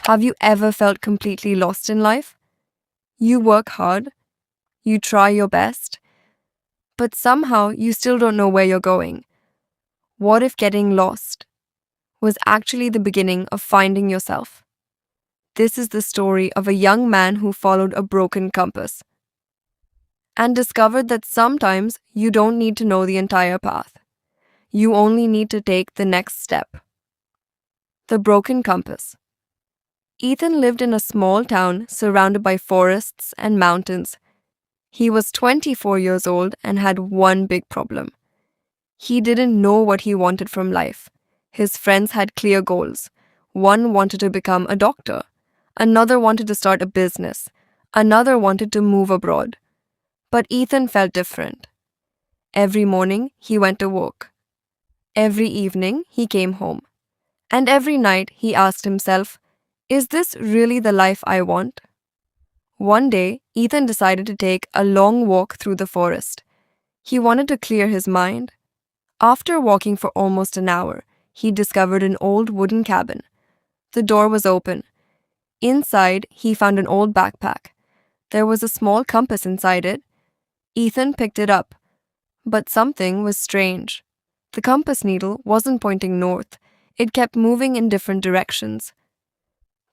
Have you ever felt completely lost in life? You work hard, you try your best, but somehow you still don't know where you're going. What if getting lost was actually the beginning of finding yourself? This is the story of a young man who followed a broken compass and discovered that sometimes you don't need to know the entire path. You only need to take the next step. The broken compass. Ethan lived in a small town surrounded by forests and mountains. He was 24 years old and had one big problem. He didn't know what he wanted from life. His friends had clear goals. One wanted to become a doctor. Another wanted to start a business. Another wanted to move abroad. But Ethan felt different. Every morning, he went to work. Every evening, he came home. And every night, he asked himself, is this really the life I want? One day, Ethan decided to take a long walk through the forest. He wanted to clear his mind. After walking for almost an hour, he discovered an old wooden cabin. The door was open. Inside, he found an old backpack. There was a small compass inside it. Ethan picked it up, but something was strange. The compass needle wasn't pointing north. It kept moving in different directions.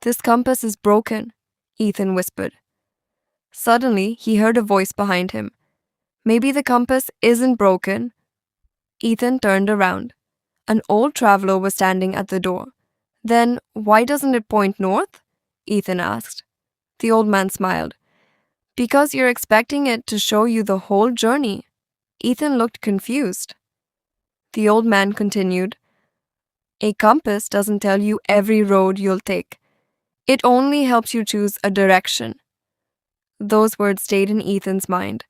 "This compass is broken," Ethan whispered. Suddenly, he heard a voice behind him. "Maybe the compass isn't broken." Ethan turned around. An old traveler was standing at the door. "Then why doesn't it point north?" Ethan asked. The old man smiled. "Because you're expecting it to show you the whole journey." Ethan looked confused. The old man continued, "A compass doesn't tell you every road you'll take. It only helps you choose a direction." Those words stayed in Ethan's mind.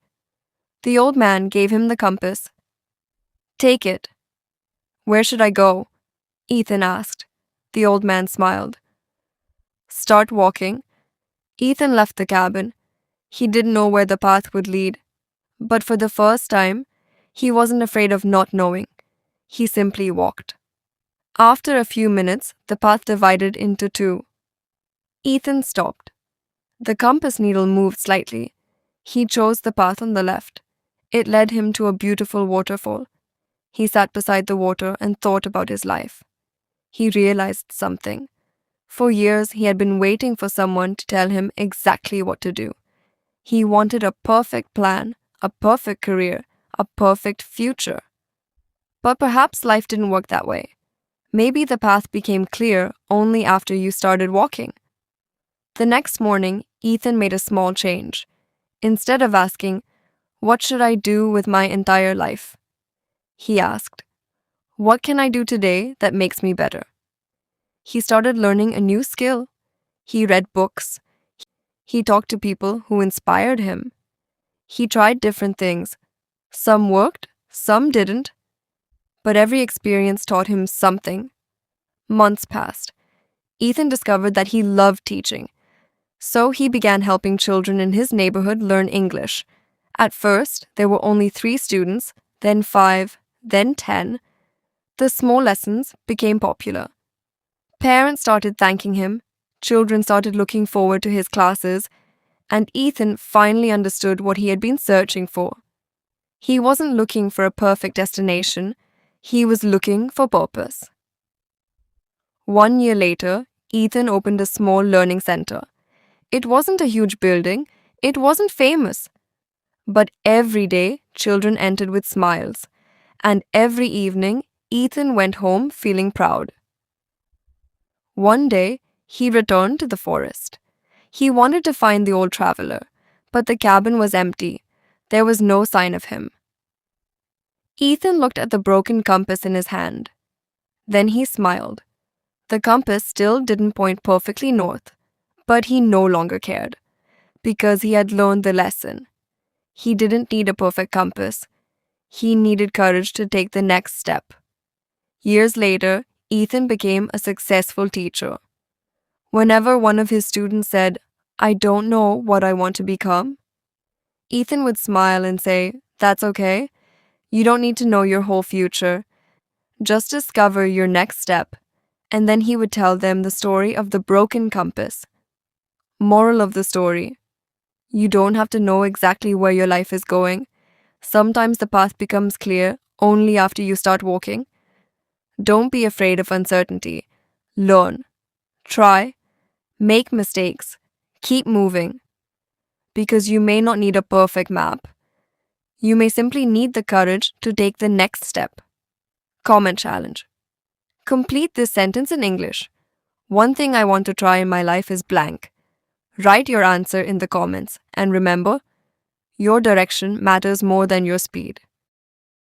The old man gave him the compass. "Take it." "Where should I go?" Ethan asked. The old man smiled. "Start walking." Ethan left the cabin. He didn't know where the path would lead, but for the first time, he wasn't afraid of not knowing. He simply walked. After a few minutes, the path divided into two. Ethan stopped. The compass needle moved slightly. He chose the path on the left. It led him to a beautiful waterfall. He sat beside the water and thought about his life. He realized something. For years, he had been waiting for someone to tell him exactly what to do. He wanted a perfect plan, a perfect career, a perfect future. But perhaps life didn't work that way. Maybe the path became clear only after you started walking. The next morning, Ethan made a small change. Instead of asking, "What should I do with my entire life?" he asked, "What can I do today that makes me better?" He started learning a new skill. He read books. He talked to people who inspired him. He tried different things. Some worked, some didn't. But every experience taught him something. Months passed. Ethan discovered that he loved teaching. So he began helping children in his neighborhood learn English. At first, there were only 3 students, then 5, then 10. The small lessons became popular. Parents started thanking him, children started looking forward to his classes, and Ethan finally understood what he had been searching for. He wasn't looking for a perfect destination, he was looking for purpose. 1 year later, Ethan opened a small learning center. It wasn't a huge building, it wasn't famous. But every day, children entered with smiles, and every evening, Ethan went home feeling proud. One day, he returned to the forest. He wanted to find the old traveler, but the cabin was empty. There was no sign of him. Ethan looked at the broken compass in his hand. Then he smiled. The compass still didn't point perfectly north, but he no longer cared, because he had learned the lesson. He didn't need a perfect compass. He needed courage to take the next step. Years later, Ethan became a successful teacher. Whenever one of his students said, "I don't know what I want to become," Ethan would smile and say, "That's okay. You don't need to know your whole future. Just discover your next step, And then he would tell them the story of the broken compass. Moral of the story: you don't have to know exactly where your life is going. Sometimes the path becomes clear only after you start walking. Don't be afraid of uncertainty. Learn, try, make mistakes, keep moving. Because you may not need a perfect map. You may simply need the courage to take the next step. Comment challenge. Complete this sentence in English. One thing I want to try in my life is blank. Write your answer in the comments and remember, your direction matters more than your speed.